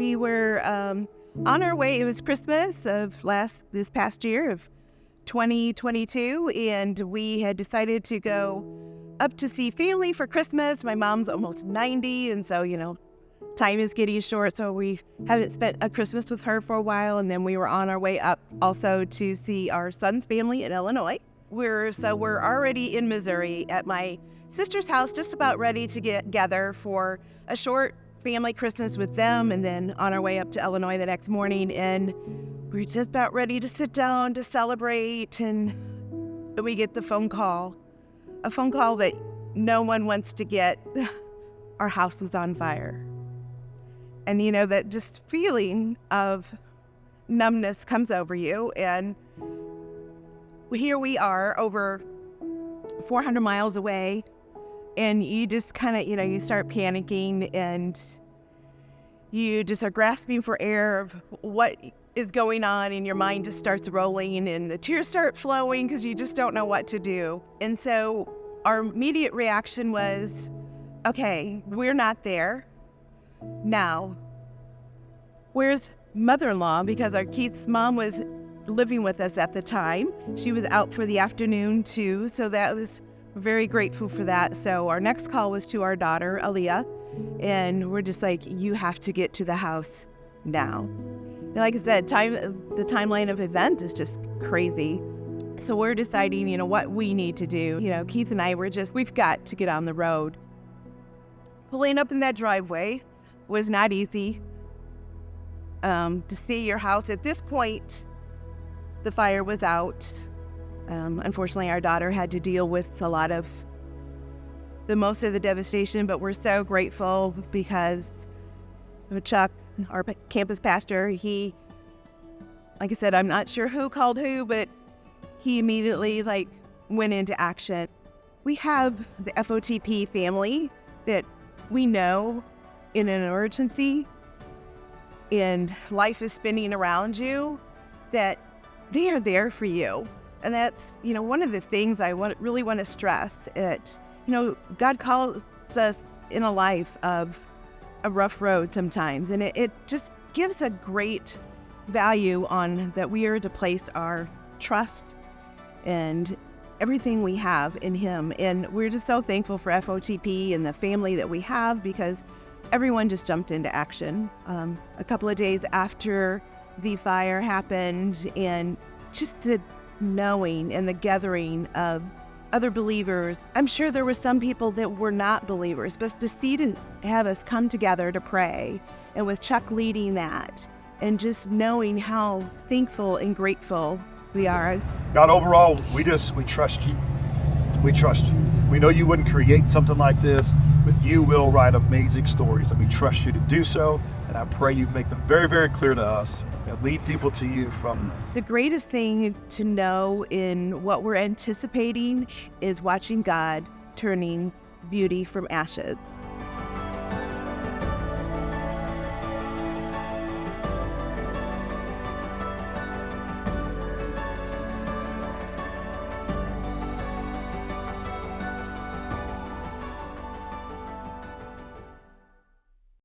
We were on our way. It was Christmas of this past year of 2022, and we had decided to go up to see family for Christmas. My mom's almost 90, and so, time is getting short, so we haven't spent a Christmas with her for a while, and then we were on our way up also to see our son's family in Illinois. We're already in Missouri at my sister's house, just about ready to get together for a short family Christmas with them, and then on our way up to Illinois the next morning, and we're just about ready to sit down to celebrate, and we get the phone call that no one wants to get. Our house is on fire. And that just feeling of numbness comes over you, and here we are over 400 miles away, and you just kind of, you start panicking, and you just are grasping for air of what is going on, and your mind just starts rolling, and the tears start flowing because you just don't know what to do. And so our immediate reaction was, okay, we're not there. Now, where's mother-in-law? Because our Keith's mom was living with us at the time. She was out for the afternoon too, so that was very grateful for that. So our next call was to our daughter, Aaliyah, and we're just like, you have to get to the house now. And like I said, the timeline of events is just crazy. So we're deciding, what we need to do. Keith and I we've got to get on the road. Pulling up in that driveway was not easy. To see your house at this point, the fire was out. Unfortunately, our daughter had to deal with most of the devastation, but we're so grateful because Chuck, our campus pastor, he, like I said, I'm not sure who called who, but he immediately went into action. We have the FOTP family that we know in an emergency and life is spinning around you, that they are there for you. And that's, one of the things I really want to stress. God calls us in a life of a rough road sometimes, and it just gives a great value on that we are to place our trust and everything we have in Him. And we're just so thankful for FOTP and the family that we have, because everyone just jumped into action a couple of days after the fire happened, and just the knowing and the gathering of other believers. I'm sure there were some people that were not believers, but to have us come together to pray, and with Chuck leading that, and just knowing how thankful and grateful we are. God, overall, we trust you. We trust you. We know you wouldn't create something like this, but you will write amazing stories, and we trust you to do so. And I pray you make them very, very clear to us and lead people to you from. The greatest thing to know in what we're anticipating is watching God turning beauty from ashes.